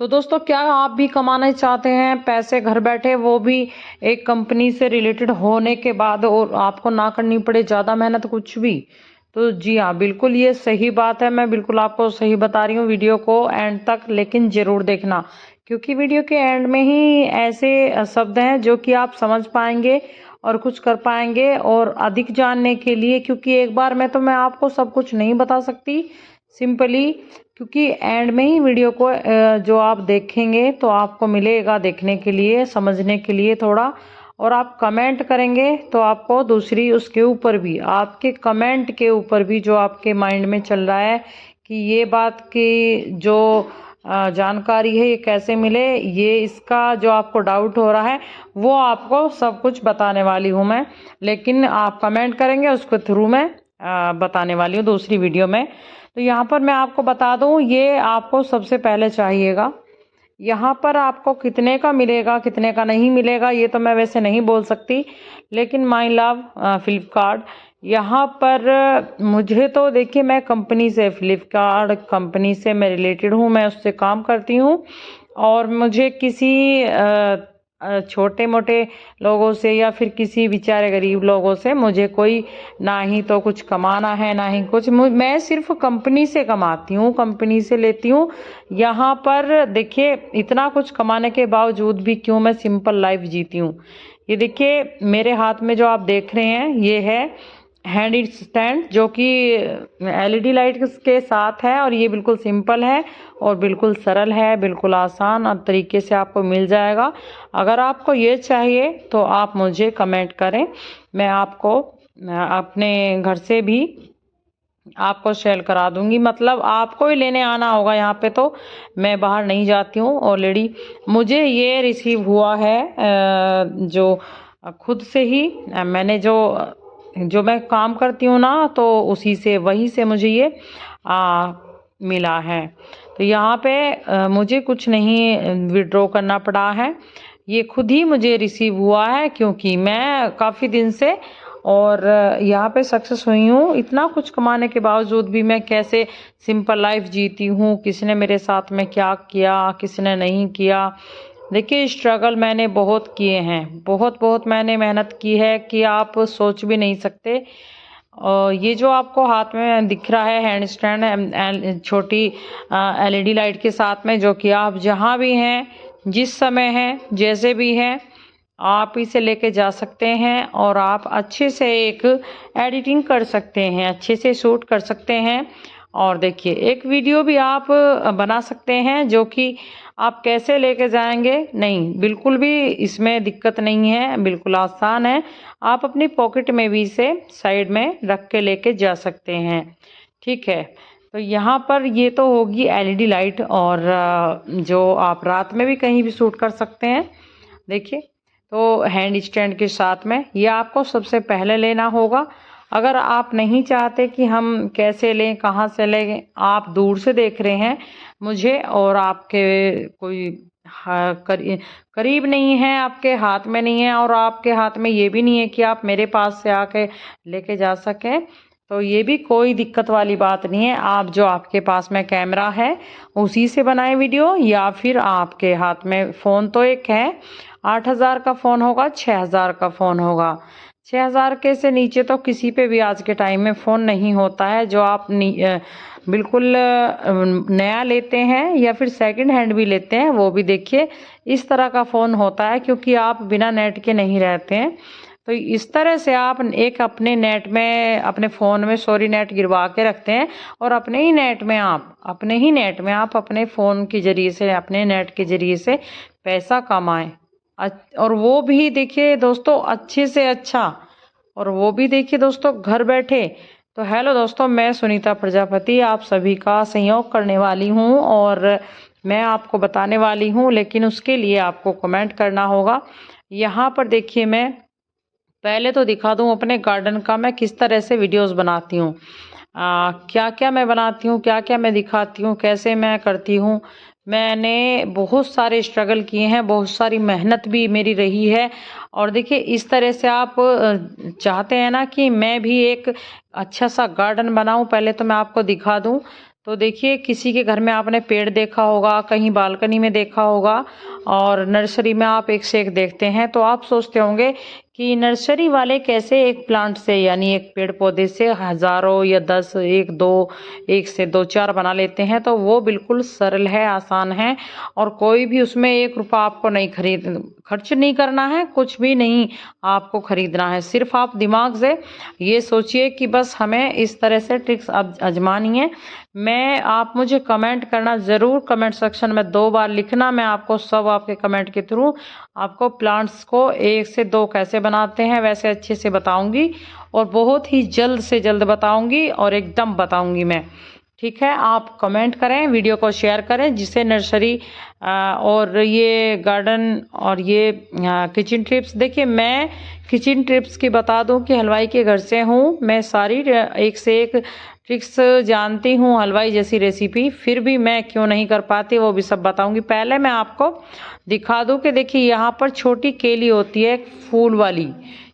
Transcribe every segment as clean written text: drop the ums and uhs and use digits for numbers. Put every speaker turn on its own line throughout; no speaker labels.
तो दोस्तों, क्या आप भी कमाना चाहते हैं पैसे घर बैठे, वो भी एक कंपनी से रिलेटेड होने के बाद, और आपको ना करनी पड़े ज़्यादा मेहनत कुछ भी? तो जी हाँ, बिल्कुल ये सही बात है। मैं बिल्कुल आपको सही बता रही हूँ। वीडियो को एंड तक लेकिन ज़रूर देखना, क्योंकि वीडियो के एंड में ही ऐसे शब्द हैं जो कि आप समझ पाएंगे और कुछ कर पाएंगे और अधिक जानने के लिए। क्योंकि एक बार में तो मैं आपको सब कुछ नहीं बता सकती सिंपली, क्योंकि एंड में ही वीडियो को जो आप देखेंगे तो आपको मिलेगा देखने के लिए, समझने के लिए थोड़ा। और आप कमेंट करेंगे तो आपको दूसरी उसके ऊपर भी, आपके कमेंट के ऊपर भी जो आपके माइंड में चल रहा है कि ये बात की जो जानकारी है ये कैसे मिले, ये इसका जो आपको डाउट हो रहा है वो आपको सब कुछ बताने वाली हूँ मैं। लेकिन आप कमेंट करेंगे उसके थ्रू मैं बताने वाली हूँ दूसरी वीडियो में। तो यहाँ पर मैं आपको बता दूँ, ये आपको सबसे पहले चाहिएगा। यहाँ पर आपको कितने का मिलेगा कितने का नहीं मिलेगा ये तो मैं वैसे नहीं बोल सकती, लेकिन माई लव फ्लिपकार्ट, यहाँ पर मुझे तो देखिए, मैं कंपनी से, फ्लिपकार्ट कंपनी से मैं रिलेटेड हूँ, मैं उससे काम करती हूँ। और मुझे किसी छोटे मोटे लोगों से या फिर किसी बेचारे गरीब लोगों से मुझे कोई ना ही तो कुछ कमाना है ना ही कुछ, मैं सिर्फ कंपनी से कमाती हूँ, कंपनी से लेती हूँ। यहाँ पर देखिए, इतना कुछ कमाने के बावजूद भी क्यों मैं सिंपल लाइफ जीती हूँ। ये देखिए मेरे हाथ में जो आप देख रहे हैं ये है हैंड स्टैंड, जो कि एलईडी लाइट के साथ है, और ये बिल्कुल सिंपल है और बिल्कुल सरल है, बिल्कुल आसान तरीके से आपको मिल जाएगा। अगर आपको ये चाहिए तो आप मुझे कमेंट करें, मैं आपको अपने घर से भी आपको शेयर करा दूंगी। मतलब आपको ही लेने आना होगा यहाँ पे, तो मैं बाहर नहीं जाती हूँ। ऑलरेडी मुझे ये रिसीव हुआ है जो खुद से ही, मैंने जो मैं काम करती हूँ ना, तो उसी से, वहीं से मुझे ये मिला है। तो यहाँ पे मुझे कुछ नहीं विड्रॉ करना पड़ा है, ये खुद ही मुझे रिसीव हुआ है, क्योंकि मैं काफ़ी दिन से और यहाँ पे सक्सेस हुई हूँ। इतना कुछ कमाने के बावजूद भी मैं कैसे सिंपल लाइफ जीती हूँ, किसने मेरे साथ में क्या किया, किसने नहीं किया। देखिए, स्ट्रगल मैंने बहुत किए हैं, बहुत बहुत मैंने मेहनत की है कि आप सोच भी नहीं सकते। और ये जो आपको हाथ में दिख रहा है हैंड स्टैंड, छोटी एलईडी लाइट के साथ में, जो कि आप जहाँ भी हैं, जिस समय हैं, जैसे भी हैं, आप इसे लेके जा सकते हैं और आप अच्छे से एक एडिटिंग कर सकते हैं, अच्छे से शूट कर सकते हैं। और देखिए, एक वीडियो भी आप बना सकते हैं, जो कि आप कैसे लेके जाएंगे, नहीं बिल्कुल भी इसमें दिक्कत नहीं है, बिल्कुल आसान है। आप अपनी पॉकेट में भी इसे साइड में रख के लेके जा सकते हैं, ठीक है। तो यहाँ पर ये तो होगी एलईडी लाइट, और जो आप रात में भी कहीं भी शूट कर सकते हैं। देखिए, तो हैंड स्टैंड के साथ में ये आपको सबसे पहले लेना होगा। अगर आप नहीं चाहते कि हम कैसे लें, कहाँ से लें, आप दूर से देख रहे हैं मुझे और आपके कोई करीब नहीं है, आपके हाथ में नहीं है, और आपके हाथ में ये भी नहीं है कि आप मेरे पास से आके लेके जा सकें, तो ये भी कोई दिक्कत वाली बात नहीं है। आप जो आपके पास में कैमरा है उसी से बनाए वीडियो, या फिर आपके हाथ में फ़ोन तो एक है, 8,000 का फ़ोन होगा, 6,000 का फ़ोन होगा। 6,000 के से नीचे तो किसी पे भी आज के टाइम में फ़ोन नहीं होता है। जो आप बिल्कुल नया लेते हैं या फिर सेकंड हैंड भी लेते हैं, वो भी देखिए इस तरह का फ़ोन होता है, क्योंकि आप बिना नेट के नहीं रहते हैं। तो इस तरह से आप एक अपने नेट में, अपने फ़ोन में नेट गिरवा के रखते हैं, और अपने ही नेट में आप अपने फ़ोन के ज़रिए से, अपने नेट के ज़रिए से पैसा कमाएं। और वो भी देखिए दोस्तों, अच्छे से अच्छा, और वो भी देखिए दोस्तों घर बैठे। तो हेलो दोस्तों, मैं सुनीता प्रजापति आप सभी का सहयोग करने वाली हूँ, और मैं आपको बताने वाली हूँ, लेकिन उसके लिए आपको कमेंट करना होगा। यहाँ पर देखिए, मैं पहले तो दिखा दूँ अपने गार्डन का मैं किस तरह से वीडियोस बनाती हूँ, क्या क्या मैं बनाती हूँ, क्या क्या मैं दिखाती हूँ, कैसे मैं करती हूँ। मैंने बहुत सारे स्ट्रगल किए हैं, बहुत सारी मेहनत भी मेरी रही है। और देखिए, इस तरह से आप चाहते हैं ना कि मैं भी एक अच्छा सा गार्डन बनाऊं, पहले तो मैं आपको दिखा दूं। तो देखिए किसी के घर में आपने पेड़ देखा होगा, कहीं बालकनी में देखा होगा और नर्सरी में आप एक से एक देखते हैं, तो आप सोचते होंगे कि नर्सरी वाले कैसे एक प्लांट से यानी एक पेड़ पौधे से हज़ारों या 10 1 2 1 से 2 4 बना लेते हैं। तो वो बिल्कुल सरल है, आसान है और कोई भी उसमें 1 रुपया आपको नहीं खर्च नहीं करना है, कुछ भी नहीं आपको खरीदना है। सिर्फ आप दिमाग से ये सोचिए कि बस हमें इस तरह से ट्रिक्स आजमानी है। आप मुझे कमेंट करना ज़रूर, कमेंट सेक्शन में 2 बार लिखना, मैं आपको सब आपके कमेंट के थ्रू आपको प्लांट्स को 1 से 2 कैसे बनाते हैं वैसे अच्छे से बताऊंगी और बहुत ही जल्द से जल्द बताऊंगी और एकदम बताऊंगी मैं। ठीक है, आप कमेंट करें, वीडियो को शेयर करें, जिसे नर्सरी और ये गार्डन और ये किचन टिप्स। देखिए मैं किचन टिप्स की बता दूं कि हलवाई के घर से हूँ, मैं सारी एक से एक ट्रिक्स जानती हूँ हलवाई जैसी रेसिपी, फिर भी मैं क्यों नहीं कर पाती वो भी सब बताऊंगी। पहले मैं आपको दिखा दूं कि देखिए यहाँ पर छोटी केली होती है फूल वाली,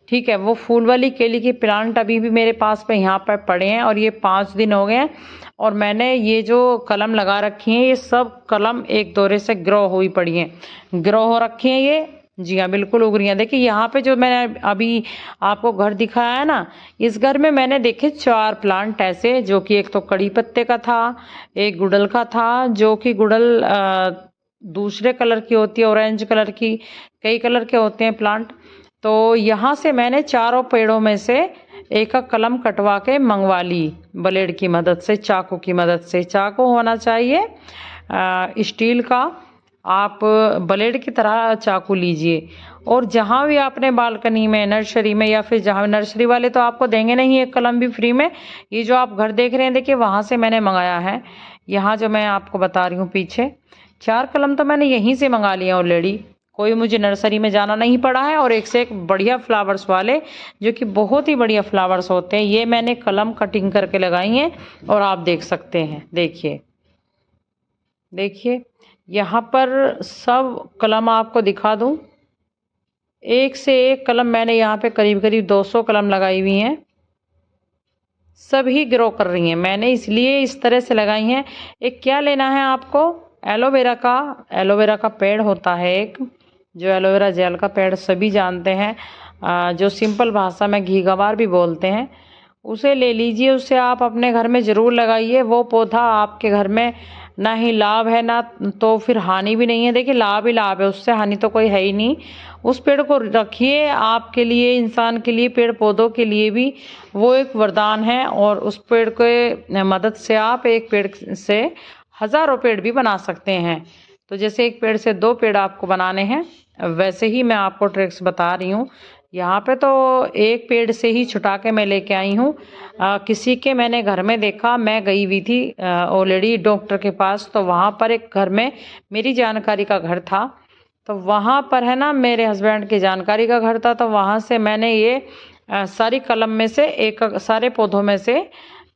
ठीक है, वो फूल वाली केली की प्लांट अभी भी मेरे पास पे यहाँ पर पड़े हैं और ये 5 दिन हो गए हैं और मैंने ये जो कलम लगा रखी है ये सब कलम एक दौरे से ग्रो हुई पड़ी हैं, ग्रो हो रखी हैं ये। जी हाँ, बिल्कुल उग रही हैं। देखिए यहाँ पे जो मैंने अभी आपको घर दिखाया है ना, इस घर में मैंने देखे 4 प्लांट ऐसे, जो कि एक तो कड़ी पत्ते का था, एक गुड़हल का था, जो कि गुड़हल दूसरे कलर की होती है, ऑरेंज कलर की, कई कलर के होते हैं प्लांट। तो यहाँ से मैंने चारों पेड़ों में से एक कलम कटवा के मंगवा ली ब्लेड की मदद से, चाकू की मदद से। चाकू होना चाहिए स्टील का, आप ब्लेड की तरह चाकू लीजिए और जहाँ भी आपने बालकनी में, नर्सरी में या फिर जहाँ नर्सरी वाले तो आपको देंगे नहीं एक कलम भी फ्री में, ये जो आप घर देख रहे हैं देखिए वहाँ से मैंने मंगाया है। यहाँ जो मैं आपको बता रही हूँ पीछे 4 कलम तो मैंने यहीं से मंगा लिए ऑलरेडी, कोई मुझे नर्सरी में जाना नहीं पड़ा है। और एक से एक बढ़िया फ्लावर्स वाले, जो कि बहुत ही बढ़िया फ्लावर्स होते हैं, ये मैंने कलम कटिंग करके लगाई हैं और आप देख सकते हैं। देखिए देखिए यहाँ पर सब कलम आपको दिखा दूं, एक से एक कलम मैंने यहाँ पे करीब करीब 200 कलम लगाई हुई हैं, सभी ग्रो कर रही हैं। मैंने इसलिए इस तरह से लगाई हैं। एक क्या लेना है आपको, एलोवेरा का पेड़ होता है एक, जो एलोवेरा जेल का पेड़ सभी जानते हैं, जो सिंपल भाषा में घी गवार भी बोलते हैं, उसे ले लीजिए। उसे आप अपने घर में ज़रूर लगाइए। वो पौधा आपके घर में ना ही लाभ है ना तो फिर हानि भी नहीं है। देखिए लाभ ही लाभ है, उससे हानि तो कोई है ही नहीं। उस पेड़ को रखिए, आपके लिए, इंसान के लिए, पेड़ पौधों के लिए भी वो एक वरदान है और उस पेड़ के मदद से आप एक पेड़ से हज़ारों पेड़ भी बना सकते हैं। तो जैसे एक पेड़ से 2 पेड़ आपको बनाने हैं, वैसे ही मैं आपको ट्रिक्स बता रही हूँ। यहाँ पे तो एक पेड़ से ही छुटा के मैं लेके आई हूँ। किसी के मैंने घर में देखा, मैं गई हुई थी ऑलरेडी डॉक्टर के पास, तो वहाँ पर एक घर में मेरी जानकारी का घर था, तो वहाँ पर है ना मेरे हस्बैंड की जानकारी का घर था, तो वहाँ से मैंने ये सारी कलम में से एक, सारे पौधों में से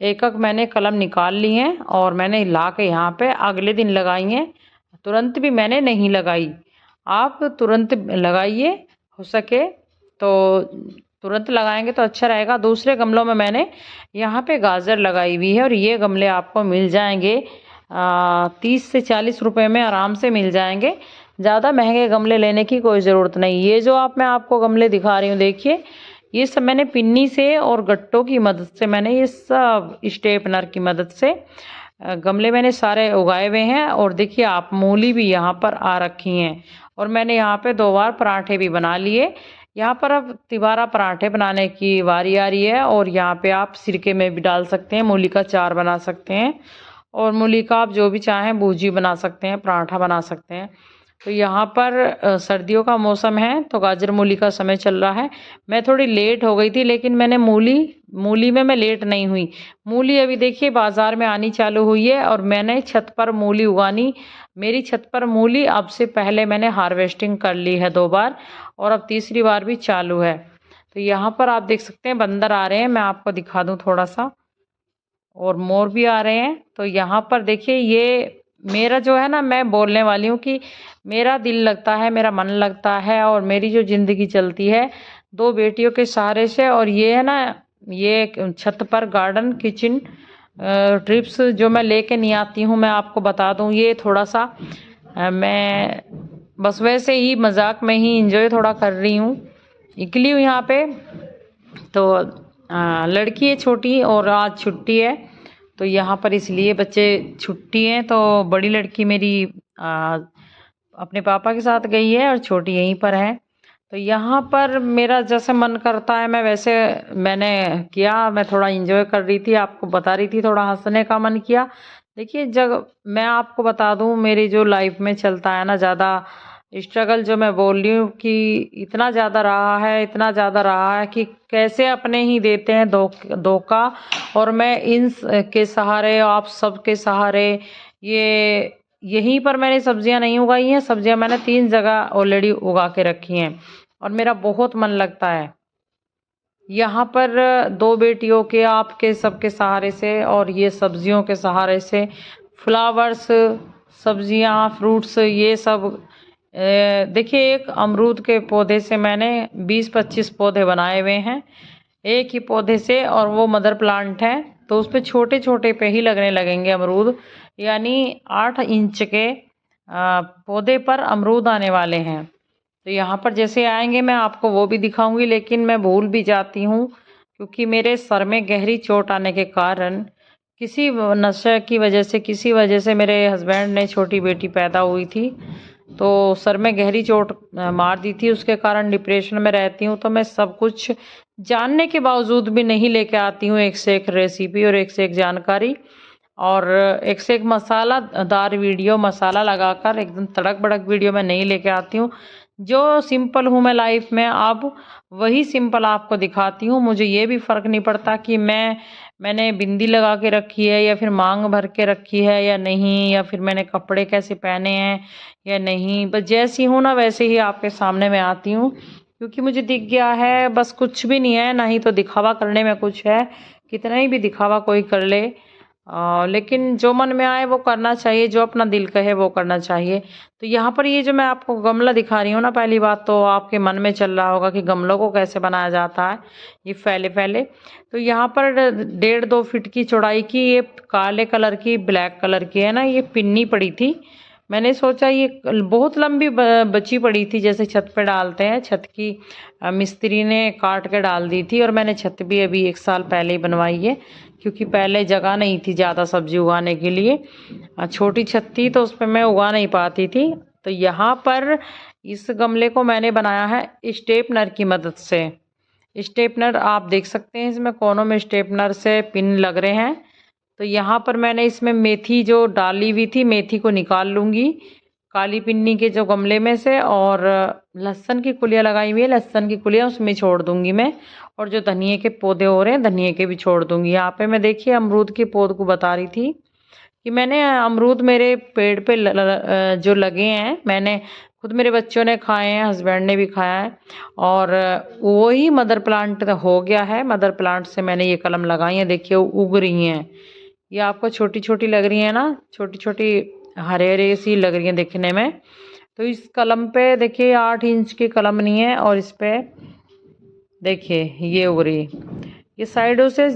एक मैंने कलम निकाल ली हैं और मैंने ला के यहाँ पे अगले दिन लगाई हैं। तुरंत भी मैंने नहीं लगाई, आप तुरंत लगाइए, हो सके तो तुरंत लगाएंगे तो अच्छा रहेगा। दूसरे गमलों में मैंने यहाँ पे गाजर लगाई हुई है और ये गमले आपको मिल जाएंगे 30 से 40 रुपए में आराम से मिल जाएंगे। ज़्यादा महंगे गमले लेने की कोई ज़रूरत नहीं। ये जो मैं आपको गमले दिखा रही हूँ देखिए, ये सब मैंने पिन्नी से और गट्टों की मदद से, मैंने ये सब स्टेपनर की मदद से गमले मैंने सारे उगाए हुए हैं। और देखिए आप मूली भी यहाँ पर आ रखी हैं और मैंने यहाँ पे 2 बार पराठे भी बना लिए। यहाँ पर अब तिबारा पराठे बनाने की बारी आ रही है और यहाँ पे आप सिरके में भी डाल सकते हैं, मूली का चार बना सकते हैं और मूली का आप जो भी चाहें भूजी बना सकते हैं, पराठा बना सकते हैं। तो यहाँ पर सर्दियों का मौसम है तो गाजर मूली का समय चल रहा है। मैं थोड़ी लेट हो गई थी लेकिन मैंने मूली में मैं लेट नहीं हुई। मूली अभी देखिए बाज़ार में आनी चालू हुई है और मैंने छत पर मूली उगानी, मेरी छत पर मूली अब से पहले मैंने हार्वेस्टिंग कर ली है 2 बार और अब तीसरी बार भी चालू है। तो यहाँ पर आप देख सकते हैं बंदर आ रहे हैं, मैं आपको दिखा दूँ थोड़ा सा, और मोर भी आ रहे हैं। तो यहाँ पर देखिए ये मेरा जो है ना, मैं बोलने वाली हूँ कि मेरा दिल लगता है, मेरा मन लगता है और मेरी जो ज़िंदगी चलती है 2 बेटियों के सहारे से। और ये है ना, ये छत पर गार्डन किचन ट्रिप्स जो मैं लेके नहीं आती हूँ, मैं आपको बता दूँ, ये थोड़ा सा मैं बस वैसे ही मजाक में ही इंजॉय थोड़ा कर रही हूँ, निकली हूँ यहाँ पे। तो लड़की है छोटी और आज छुट्टी है, तो यहाँ पर इसलिए बच्चे छुट्टी हैं, तो बड़ी लड़की मेरी अपने पापा के साथ गई है और छोटी यहीं पर है। तो यहाँ पर मेरा जैसे मन करता है मैं वैसे मैंने किया, मैं थोड़ा एंजॉय कर रही थी, आपको बता रही थी, थोड़ा हंसने का मन किया। देखिए जब मैं आपको बता दूं मेरी जो लाइफ में चलता है ना ज़्यादा स्ट्रगल, जो मैं बोल रही हूँ कि इतना ज़्यादा रहा है, इतना ज़्यादा रहा है कि कैसे अपने ही देते हैं धोखा। और मैं इन के सहारे, आप सब के सहारे, ये यहीं पर मैंने सब्जियां नहीं उगाई हैं, सब्जियां मैंने 3 जगह ऑलरेडी उगा के रखी हैं और मेरा बहुत मन लगता है यहाँ पर 2 बेटियों के, आपके सबके सहारे से और ये सब्जियों के सहारे से, फ्लावर्स, सब्जियां, फ्रूट्स, ये सब। देखिए एक अमरूद के पौधे से मैंने 20-25 पौधे बनाए हुए हैं एक ही पौधे से, और वो मदर प्लांट है, तो उस पर छोटे छोटे पे ही लगने लगेंगे अमरूद, यानी 8 इंच के पौधे पर अमरूद आने वाले हैं। तो यहाँ पर जैसे आएंगे मैं आपको वो भी दिखाऊंगी, लेकिन मैं भूल भी जाती हूँ क्योंकि मेरे सर में गहरी चोट आने के कारण, किसी नशे की वजह से, किसी वजह से मेरे हस्बैंड ने छोटी बेटी पैदा हुई थी, तो सर में गहरी चोट मार दी थी, उसके कारण डिप्रेशन में रहती हूँ। तो मैं सब कुछ जानने के बावजूद भी नहीं लेके आती हूँ एक से एक रेसिपी और एक से एक जानकारी और एक से एक मसालादार वीडियो, मसाला लगाकर एकदम तड़क भड़क वीडियो मैं नहीं लेके आती हूँ। जो सिंपल हूँ मैं लाइफ में, अब वही सिंपल आपको दिखाती हूँ। मुझे ये भी फ़र्क नहीं पड़ता कि मैंने बिंदी लगा के रखी है या फिर मांग भर के रखी है या नहीं, या फिर मैंने कपड़े कैसे पहने हैं या नहीं, बस जैसी हूँ ना वैसे ही आपके सामने मैं आती हूँ, क्योंकि मुझे दिख गया है बस कुछ भी नहीं है, ना ही तो दिखावा करने में कुछ है, कितना ही भी दिखावा कोई कर ले, लेकिन जो मन में आए वो करना चाहिए, जो अपना दिल कहे वो करना चाहिए। तो यहाँ पर ये जो मैं आपको गमला दिखा रही हूँ ना, पहली बात तो आपके मन में चल रहा होगा कि गमलों को कैसे बनाया जाता है, ये फैले फैले। तो यहाँ पर 1.5-2 फीट की चौड़ाई की, ये काले कलर की, ब्लैक कलर की है ना, ये पिन्नी पड़ी थी। मैंने सोचा ये बहुत लंबी बची पड़ी थी, जैसे छत पे डालते हैं, छत की मिस्त्री ने काट के डाल दी थी, और मैंने छत भी अभी 1 साल पहले ही बनवाई है, क्योंकि पहले जगह नहीं थी ज़्यादा सब्जी उगाने के लिए, छोटी छत थी तो उस पर मैं उगा नहीं पाती थी। तो यहाँ पर इस गमले को मैंने बनाया है स्टेपनर की मदद से। स्टेपनर आप देख सकते हैं, इसमें कोनों में स्टेपनर से पिन लग रहे हैं। तो यहाँ पर मैंने इसमें मेथी जो डाली हुई थी, मेथी को निकाल लूँगी काली पिन्नी के जो गमले में से, और लहसुन की कुलियाँ लगाई हुई है, लहसुन की कुलियाँ उसमें छोड़ दूँगी मैं, और जो धनिए के पौधे हो रहे हैं धनिए के भी छोड़ दूँगी। यहाँ पे मैं देखिए अमरूद के पौध को बता रही थी कि मैंने अमरूद मेरे पेड़ पे जो लगे हैं, मैंने खुद, मेरे बच्चों ने खाए हैं, हस्बैंड ने भी खाया है, और वही मदर प्लांट हो गया है। मदर प्लांट से मैंने ये कलम लगाई है, देखिए उग रही हैं, ये आपको छोटी छोटी लग रही है ना, छोटी छोटी हरे हरे सी लग रही है दिखने में। तो इस कलम पे देखिए 8 इंच की कलम नहीं है, और इस पे देखिए ये उग रही, ये साइडों से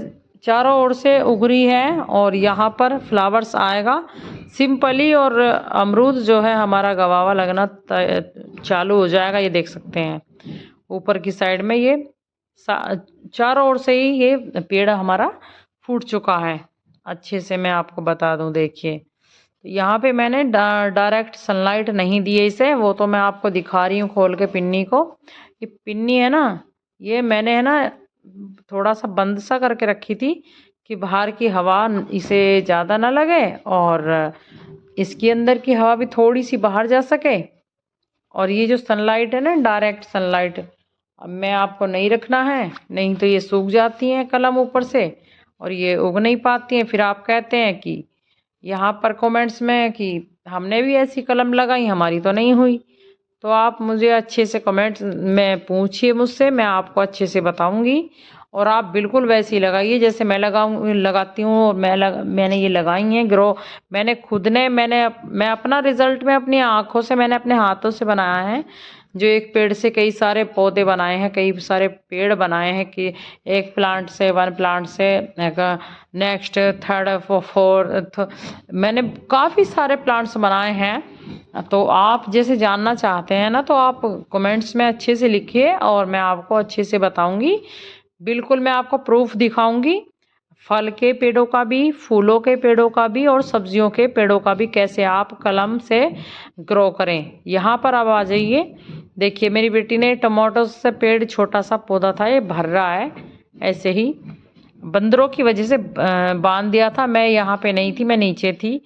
चारों ओर से उग रही है, और यहाँ पर फ्लावर्स आएगा सिंपली, और अमरूद जो है हमारा गवावा लगना चालू हो जाएगा। ये देख सकते हैं ऊपर की साइड में ये चारों ओर से ही ये पेड़ हमारा फूट चुका है अच्छे से, मैं आपको बता दूं। देखिए यहाँ पे मैंने डायरेक्ट सनलाइट नहीं दी है इसे, वो तो मैं आपको दिखा रही हूँ खोल के पिन्नी को। ये पिन्नी है ना, ये मैंने है ना थोड़ा सा बंद सा करके रखी थी कि बाहर की हवा इसे ज़्यादा ना लगे, और इसके अंदर की हवा भी थोड़ी सी बाहर जा सके। और ये जो सनलाइट है ना, डायरेक्ट सनलाइट अब मैं आपको नहीं रखना है, नहीं तो ये सूख जाती हैं कलम ऊपर से और ये उग नहीं पाती हैं। फिर आप कहते हैं कि यहाँ पर कमेंट्स में कि हमने भी ऐसी कलम लगाई, हमारी तो नहीं हुई। तो आप मुझे अच्छे से कमेंट्स में पूछिए मुझसे, मैं आपको अच्छे से बताऊंगी, और आप बिल्कुल वैसे ही लगाइए जैसे मैं लगाती हूँ। और मैंने ये लगाई हैं ग्रो, मैंने खुद ने मैं अपना रिजल्ट में अपनी आँखों से, मैंने अपने हाथों से बनाया है। जो एक पेड़ से कई सारे पौधे बनाए हैं, कई सारे पेड़ बनाए हैं कि एक प्लांट से, वन प्लांट से नेक्स्ट थर्ड फोर्थ, मैंने काफ़ी सारे प्लांट्स बनाए हैं। तो आप जैसे जानना चाहते हैं ना, तो आप कमेंट्स में अच्छे से लिखिए और मैं आपको अच्छे से बताऊंगी। बिल्कुल मैं आपको प्रूफ दिखाऊंगी, फल के पेड़ों का भी, फूलों के पेड़ों का भी और सब्जियों के पेड़ों का भी, कैसे आप कलम से ग्रो करें। यहाँ पर अब आ जाइए, देखिए मेरी बेटी ने टमाटो से पेड़, छोटा सा पौधा था, ये भर रहा है ऐसे ही। बंदरों की वजह से बांध दिया था, मैं यहाँ पे नहीं थी, मैं नीचे थी,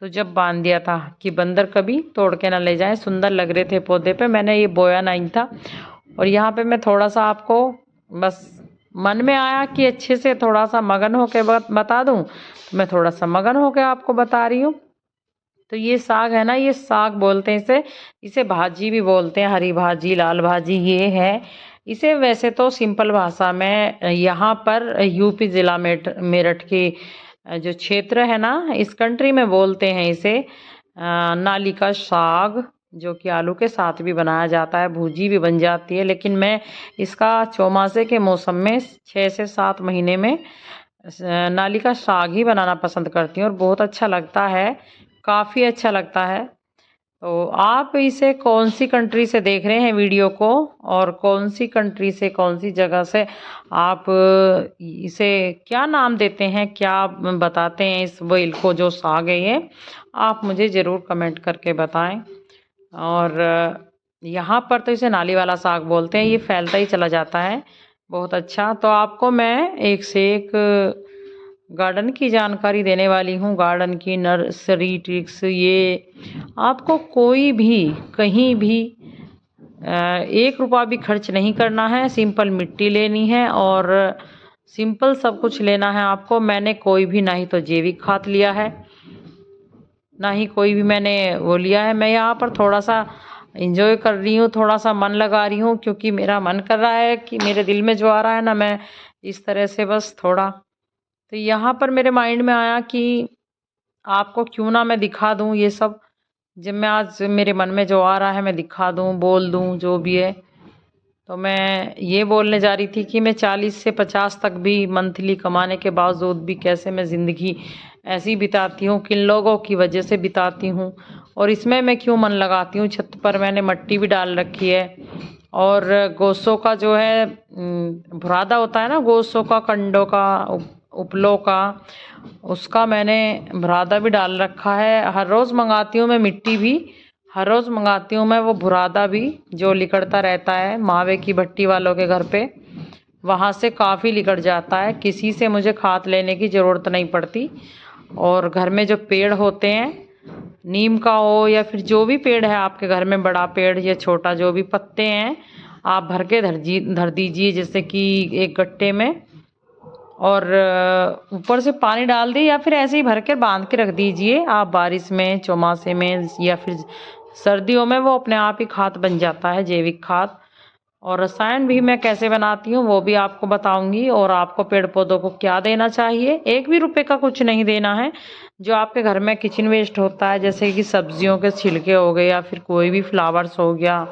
तो जब बांध दिया था कि बंदर कभी तोड़ के ना ले जाए। सुंदर लग रहे थे पौधे पे, मैंने ये बोया नहीं था। और यहाँ पे मैं थोड़ा सा आपको बस मन में आया कि अच्छे से थोड़ा सा मगन होके बता दूं, तो मैं थोड़ा सा मगन होके आपको बता रही हूँ। तो ये साग है ना, ये साग बोलते हैं इसे, इसे भाजी भी बोलते हैं, हरी भाजी, लाल भाजी, ये है इसे। वैसे तो सिंपल भाषा में यहाँ पर यूपी ज़िला मेरठ की जो क्षेत्र है ना, इस कंट्री में बोलते हैं इसे नाली का साग, जो कि आलू के साथ भी बनाया जाता है, भूजी भी बन जाती है। लेकिन मैं इसका चौमासे के मौसम में 6 से 7 महीने में नाली का साग ही बनाना पसंद करती हूँ और बहुत अच्छा लगता है, काफ़ी अच्छा लगता है। तो आप इसे कौन सी कंट्री से देख रहे हैं वीडियो को, और कौन सी कंट्री से, कौन सी जगह से आप इसे क्या नाम देते हैं, क्या बताते हैं इस बेल को, जो साग है ये, आप मुझे ज़रूर कमेंट करके बताएं। और यहाँ पर तो इसे नाली वाला साग बोलते हैं, ये फैलता ही चला जाता है, बहुत अच्छा। तो आपको मैं एक से एक गार्डन की जानकारी देने वाली हूँ, गार्डन की नर्सरी ट्रिक्स। ये आपको कोई भी कहीं भी 1 रुपया भी खर्च नहीं करना है, सिंपल मिट्टी लेनी है और सिंपल सब कुछ लेना है आपको। मैंने कोई भी, ना ही तो जैविक खाद लिया है, ना ही कोई भी मैंने वो लिया है। मैं यहाँ पर थोड़ा सा इंजॉय कर रही हूँ, थोड़ा सा मन लगा रही हूँ, क्योंकि मेरा मन कर रहा है कि मेरे दिल में जो आ रहा है ना, मैं इस तरह से बस थोड़ा। तो यहाँ पर मेरे माइंड में आया कि आपको क्यों ना मैं दिखा दूँ ये सब, जब मैं आज मेरे मन में जो आ रहा है मैं दिखा दूँ, बोल दूँ जो भी है। तो मैं ये बोलने जा रही थी कि मैं 40 से 50 तक भी मंथली कमाने के बावजूद भी कैसे मैं ज़िंदगी ऐसी बिताती हूँ, किन लोगों की वजह से बिताती हूँ, और इसमें मैं क्यों मन लगाती हूँ। छत पर मैंने मिट्टी भी डाल रखी है, और गोसों का जो है बुरादा होता है ना, गोसों का, कंडों का, उपलों का, उसका मैंने बुरादा भी डाल रखा है। हर रोज़ मंगाती हूँ मैं मिट्टी भी, हर रोज़ मंगाती हूँ मैं वो बुरादा भी, जो लिकड़ता रहता है मावे की भट्टी वालों के घर पे, वहाँ से काफ़ी लिकड़ जाता है, किसी से मुझे खाद लेने की ज़रूरत नहीं पड़ती। और घर में जो पेड़ होते हैं, नीम का हो या फिर जो भी पेड़ है आपके घर में, बड़ा पेड़ या छोटा, जो भी पत्ते हैं आप भर के धर दीजिए, जैसे कि एक गट्टे में, और ऊपर से पानी डाल दिए, या फिर ऐसे ही भर के बांध के रख दीजिए आप। बारिश में, चौमासे में या फिर सर्दियों में वो अपने आप ही खाद बन जाता है, जैविक खाद। और रसायन भी मैं कैसे बनाती हूँ वो भी आपको बताऊंगी। और आपको पेड़ पौधों को क्या देना चाहिए, 1 भी रुपए का कुछ नहीं देना है। जो आपके घर में किचन वेस्ट होता है, जैसे कि सब्जियों के छिलके हो गए, या फिर कोई भी फ्लावर्स हो गया,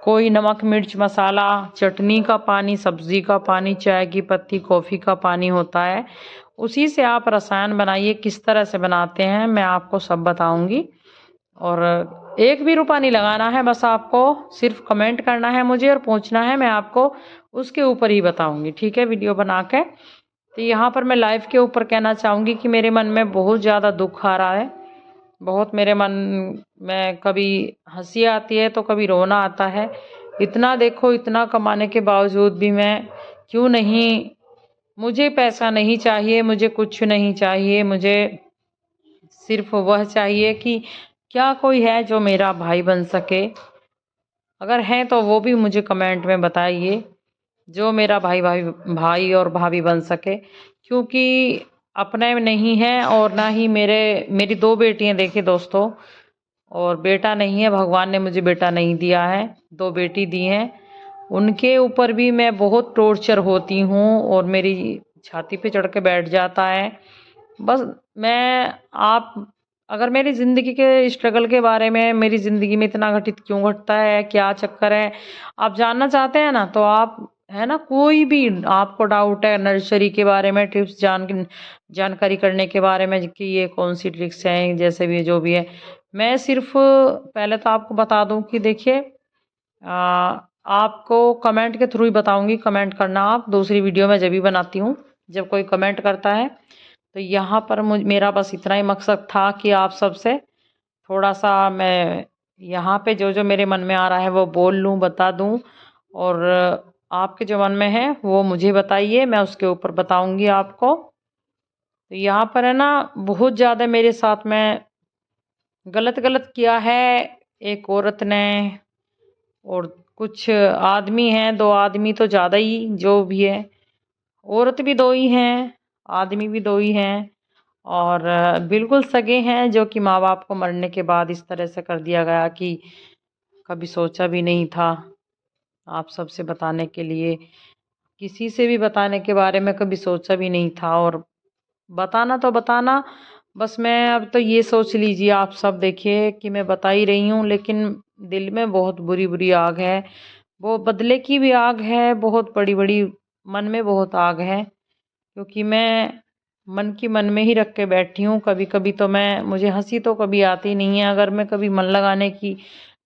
कोई नमक मिर्च मसाला, चटनी का पानी, सब्जी का पानी, चाय की पत्ती, कॉफ़ी का पानी होता है, उसी से आप रसायन बनाइए। किस तरह से बनाते हैं मैं आपको सब बताऊंगी। और 1 भी रुपया नहीं लगाना है, बस आपको सिर्फ कमेंट करना है मुझे और पूछना है, मैं आपको उसके ऊपर ही बताऊंगी, ठीक है, वीडियो बना के। तो यहाँ पर मैं लाइफ के ऊपर कहना चाहूँगी कि मेरे मन में बहुत ज़्यादा दुख आ रहा है, बहुत मेरे मन में कभी हंसी आती है तो कभी रोना आता है। इतना देखो, इतना कमाने के बावजूद भी मैं क्यों नहीं, मुझे पैसा नहीं चाहिए, मुझे कुछ नहीं चाहिए, मुझे सिर्फ वह चाहिए कि क्या कोई है जो मेरा भाई बन सके। अगर है तो वो भी मुझे कमेंट में बताइए, जो मेरा भाई और भाभी बन सके, क्योंकि अपने नहीं है, और ना ही मेरी 2 बेटियां देखिए दोस्तों, और बेटा नहीं है, भगवान ने मुझे बेटा नहीं दिया है, 2 बेटी दी हैं। उनके ऊपर भी मैं बहुत टॉर्चर होती हूँ और मेरी छाती पे चढ़ के बैठ जाता है। बस मैं आप अगर मेरी ज़िंदगी के स्ट्रगल के बारे में, मेरी ज़िंदगी में इतना घटित क्यों घटता है, क्या चक्कर है, आप जानना चाहते हैं ना, तो आप है ना, कोई भी आपको डाउट है नर्सरी के बारे में, टिप्स जानकारी करने के बारे में कि ये कौन सी ट्रिक्स हैं, जैसे भी जो भी है, मैं सिर्फ पहले तो आपको बता दूं कि देखिए, आपको कमेंट के थ्रू ही बताऊंगी। कमेंट करना आप, दूसरी वीडियो में जब भी बनाती हूँ, जब कोई कमेंट करता है, तो यहाँ पर मेरा बस इतना ही मकसद था कि आप सबसे थोड़ा सा मैं यहाँ पे जो जो मेरे मन में आ रहा है वो बोल लूँ, बता दूँ, और आपके जो मन में है वो मुझे बताइए, मैं उसके ऊपर बताऊंगी आपको। तो यहाँ पर है ना, बहुत ज़्यादा मेरे साथ में गलत गलत किया है एक औरत ने, और कुछ आदमी हैं, 2 आदमी तो ज़्यादा ही, जो भी है, औरत भी 2 ही हैं, आदमी भी 2 ही हैं, और बिल्कुल सगे हैं, जो कि माँ बाप को मरने के बाद इस तरह से कर दिया गया कि कभी सोचा भी नहीं था। आप सबसे बताने के लिए, किसी से भी बताने के बारे में कभी सोचा भी नहीं था, और बताना तो बताना, बस मैं अब तो ये सोच लीजिए आप सब, देखिए कि मैं बता ही रही हूँ, लेकिन दिल में बहुत बुरी बुरी आग है, वो बदले की भी आग है, बहुत बड़ी बड़ी, मन में बहुत आग है, क्योंकि मैं मन की मन में ही रख के बैठी हूँ। कभी कभी तो मैं, मुझे हंसी तो कभी आती नहीं है, अगर मैं कभी मन लगाने की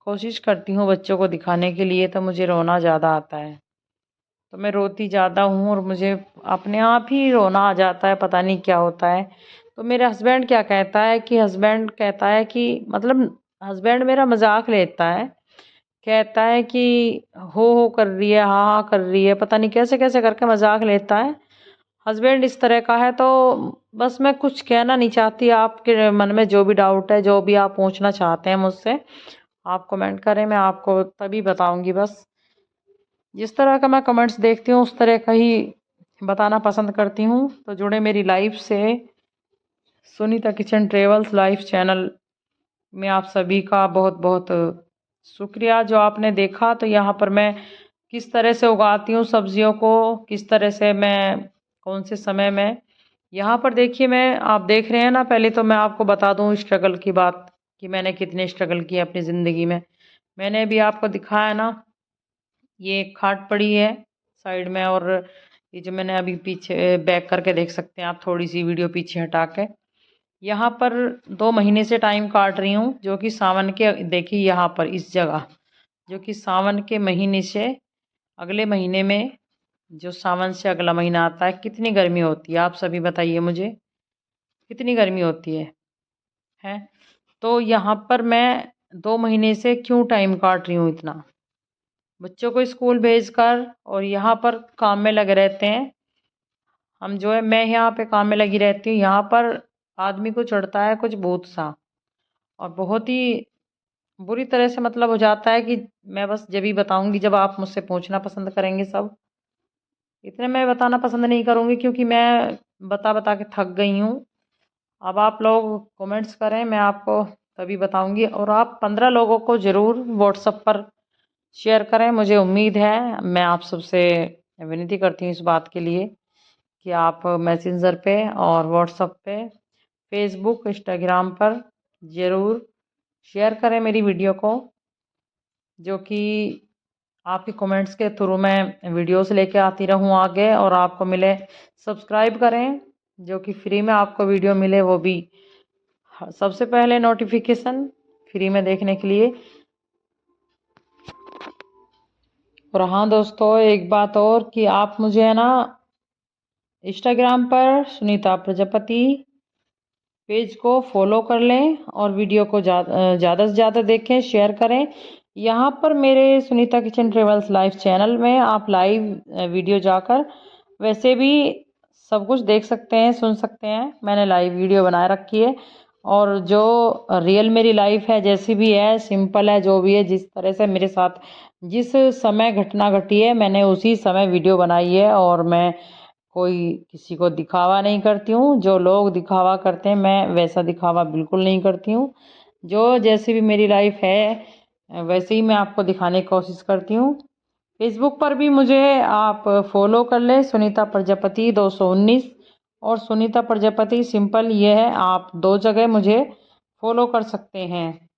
कोशिश करती हूँ बच्चों को दिखाने के लिए, तो मुझे रोना ज़्यादा आता है, तो मैं रोती ज़्यादा हूँ, और मुझे अपने आप ही रोना आ जाता है, पता नहीं क्या होता है। तो मेरे हस्बैंड क्या कहता है कि, हस्बैंड कहता है कि, मतलब हस्बैंड मेरा मजाक लेता है, कहता है कि हो कर रही है, हाँ हाँ कर रही है, पता नहीं कैसे कैसे करके मजाक लेता है। हस्बैंड इस तरह का है, तो बस मैं कुछ कहना नहीं चाहती। आपके मन में जो भी डाउट है, जो भी आप पूछना चाहते हैं मुझसे, आप कमेंट करें, मैं आपको तभी बताऊंगी। बस जिस तरह का मैं कमेंट्स देखती हूँ उस तरह का ही बताना पसंद करती हूँ। तो जुड़े मेरी लाइफ से, Sunita kitchen travels life channel में आप सभी का बहुत बहुत शुक्रिया, जो आपने देखा। तो यहाँ पर मैं किस तरह से उगाती हूँ सब्जियों को, किस तरह से मैं, कौन से समय में, यहाँ पर देखिए, मैं, आप देख रहे हैं ना, पहले तो मैं आपको बता दूँ स्ट्रगल की बात, कि मैंने कितने स्ट्रगल किए अपनी ज़िंदगी में। मैंने अभी आपको दिखाया ना, ये एक खाट पड़ी है साइड में, और ये जो मैंने अभी पीछे बैक करके देख सकते हैं आप, थोड़ी सी वीडियो पीछे हटा के, यहाँ पर 2 महीने से टाइम काट रही हूँ, जो कि सावन के, देखिए यहाँ पर इस जगह, जो कि सावन के महीने से अगले महीने में, जो सावन से अगला महीना आता है, कितनी गर्मी होती है, आप सभी बताइए मुझे, कितनी गर्मी होती है। तो यहाँ पर मैं 2 महीने से क्यों टाइम काट रही हूँ इतना, बच्चों को स्कूल भेजकर, और यहाँ पर काम में लगे रहते हैं हम, जो है, मैं यहाँ पे काम में लगी रहती हूँ। यहाँ पर आदमी को चढ़ता है कुछ भूत सा, और बहुत ही बुरी तरह से मतलब हो जाता है, कि मैं बस जब ही बताऊंगी जब आप मुझसे पूछना पसंद करेंगे सब, इतने मैं बताना पसंद नहीं करूंगी, क्योंकि मैं बता बता के थक गई हूँ। अब आप लोग कमेंट्स करें, मैं आपको तभी बताऊंगी, और आप 15 लोगों को ज़रूर व्हाट्सएप पर शेयर करें। मुझे उम्मीद है, मैं आप सबसे विनती करती हूँ इस बात के लिए, कि आप मैसेंजर पे और व्हाट्सएप पे, फेसबुक, इंस्टाग्राम पर ज़रूर शेयर करें मेरी वीडियो को, जो कि आपके कमेंट्स के थ्रू मैं वीडियोस लेके आती रहूँ आगे, और आपको मिले। सब्सक्राइब करें, जो कि फ्री में आपको वीडियो मिले, वो भी सबसे पहले नोटिफिकेशन फ्री में देखने के लिए। और हाँ दोस्तों, एक बात और, कि आप मुझे है ना इंस्टाग्राम पर सुनीता प्रजापति पेज को फॉलो कर लें, और वीडियो को ज़्यादा से ज़्यादा देखें, शेयर करें। यहाँ पर मेरे Sunita kitchen travels live channel में आप लाइव वीडियो जाकर वैसे भी सब कुछ देख सकते हैं, सुन सकते हैं, मैंने लाइव वीडियो बनाए रखी है। और जो रियल मेरी लाइफ है, जैसी भी है, सिंपल है, जो भी है, जिस तरह से मेरे साथ जिस समय घटना घटी है, मैंने उसी समय वीडियो बनाई है, और मैं कोई किसी को दिखावा नहीं करती हूँ। जो लोग दिखावा करते हैं, मैं वैसा दिखावा बिल्कुल नहीं करती हूँ। जो जैसी भी मेरी लाइफ है वैसे ही मैं आपको दिखाने की कोशिश करती हूँ। फेसबुक पर भी मुझे आप फॉलो कर लें, सुनीता प्रजापति 219, और सुनीता प्रजापति सिंपल ये है, आप 2 जगह मुझे फॉलो कर सकते हैं।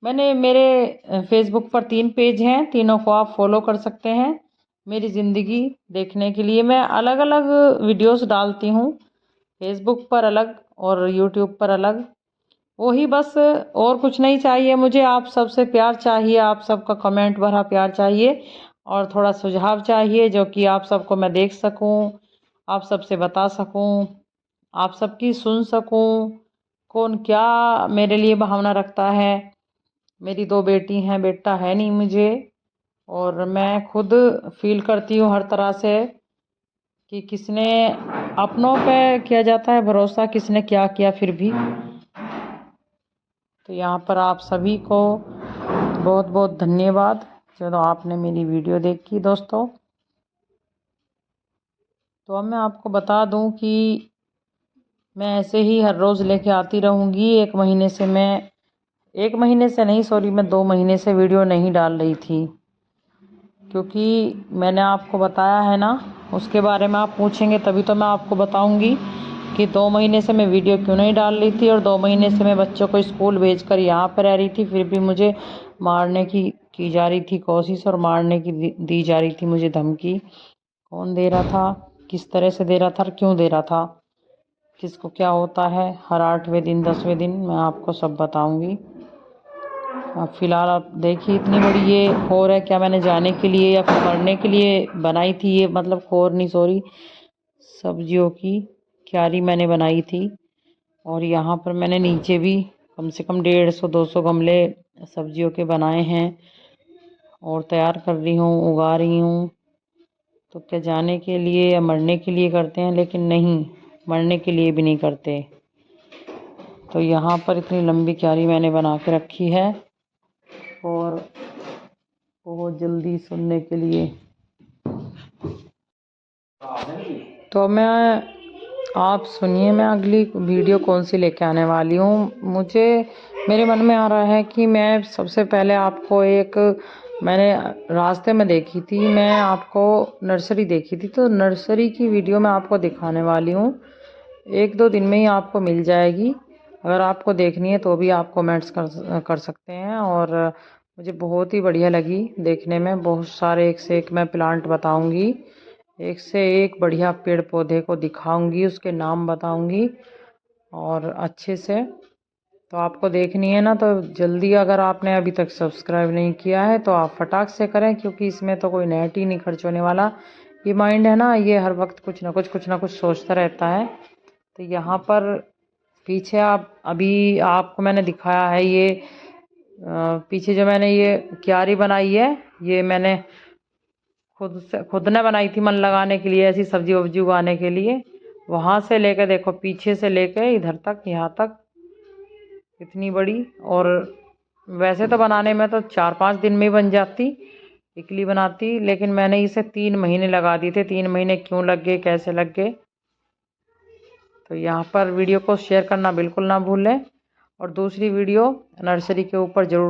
मैंने मेरे फेसबुक पर 3 पेज हैं, तीनों को आप फॉलो कर सकते हैं। मेरी ज़िंदगी देखने के लिए मैं अलग अलग वीडियोस डालती हूँ, फेसबुक पर अलग और यूट्यूब पर अलग। वही बस, और कुछ नहीं चाहिए मुझे। आप सबसे प्यार चाहिए, आप सबका कमेंट भरा प्यार चाहिए और थोड़ा सुझाव चाहिए, जो कि आप सबको मैं देख सकूं, आप सबसे बता सकूं, आप सबकी सुन सकूं, कौन क्या मेरे लिए भावना रखता है। मेरी 2 बेटी हैं, बेटा है नहीं मुझे, और मैं खुद फील करती हूँ हर तरह से कि किसने अपनों पे किया जाता है भरोसा, किसने क्या किया फिर भी। तो यहाँ पर आप सभी को बहुत बहुत धन्यवाद जो आपने मेरी वीडियो देखी दोस्तों। तो अब मैं आपको बता दूं कि मैं ऐसे ही हर रोज़ लेके आती रहूँगी। 1 महीने से मैं 2 महीने से वीडियो नहीं डाल रही थी, क्योंकि मैंने आपको बताया है ना, उसके बारे में आप पूछेंगे तभी तो मैं आपको बताऊंगी कि 2 महीने से मैं वीडियो क्यों नहीं डाल रही थी। और 2 महीने से मैं बच्चों को स्कूल भेजकर यहाँ पर रह रही थी, फिर भी मुझे मारने की जा रही थी कोशिश, और मारने की दी जा रही थी मुझे धमकी। कौन दे रहा था, किस तरह से दे रहा था और क्यों दे रहा था, किसको क्या होता है, हर 8वें दिन 10वें दिन मैं आपको सब बताऊंगी। अब फ़िलहाल आप देखिए, इतनी बड़ी ये खोर है, क्या मैंने जाने के लिए या फिर मरने के लिए बनाई थी ये, मतलब खोर नहीं, सॉरी, सब्जियों की क्यारी मैंने बनाई थी। और यहाँ पर मैंने नीचे भी कम से कम 150-200 गमले सब्जियों के बनाए हैं और तैयार कर रही हूँ, उगा रही हूँ। तो क्या जाने के लिए या मरने के लिए करते हैं, लेकिन नहीं, मरने के लिए भी नहीं करते। तो यहाँ पर इतनी लंबी क्यारी मैंने बना के रखी है, और बहुत जल्दी सुनने के लिए। तो आप सुनिए, मैं अगली वीडियो कौन सी लेके आने वाली हूँ। मेरे मन में आ रहा है कि मैं सबसे पहले आपको मैंने रास्ते में देखी थी, मैं आपको नर्सरी देखी थी, तो नर्सरी की वीडियो मैं आपको दिखाने वाली हूँ। 1-2 दिन में ही आपको मिल जाएगी। अगर आपको देखनी है तो भी आप कमेंट्स कर सकते हैं। और मुझे बहुत ही बढ़िया लगी देखने में, बहुत सारे एक से एक मैं प्लांट बताऊंगी, एक से एक बढ़िया पेड़ पौधे को दिखाऊंगी, उसके नाम बताऊंगी और अच्छे से। तो आपको देखनी है ना, तो जल्दी, अगर आपने अभी तक सब्सक्राइब नहीं किया है तो आप फटाक से करें, क्योंकि इसमें तो कोई नेट ही नहीं खर्च होने वाला। ये माइंड है ना, ये हर वक्त कुछ ना कुछ सोचता रहता है। तो यहाँ पर पीछे अभी आपको मैंने दिखाया है ये पीछे जो मैंने ये क्यारी बनाई है, ये मैंने खुद ने बनाई थी, मन लगाने के लिए, ऐसी सब्जी वब्जी उगाने के लिए। वहाँ से लेकर देखो, पीछे से लेकर इधर तक, यहाँ तक इतनी बड़ी। और वैसे तो बनाने में तो 4-5 दिन में ही बन जाती, इकली बनाती, लेकिन मैंने इसे 3 महीने लगा दिए थे। 3 महीने क्यों लग गए, कैसे लग गए। तो यहाँ पर वीडियो को शेयर करना बिल्कुल ना भूलें, और दूसरी वीडियो नर्सरी के ऊपर ज़रूर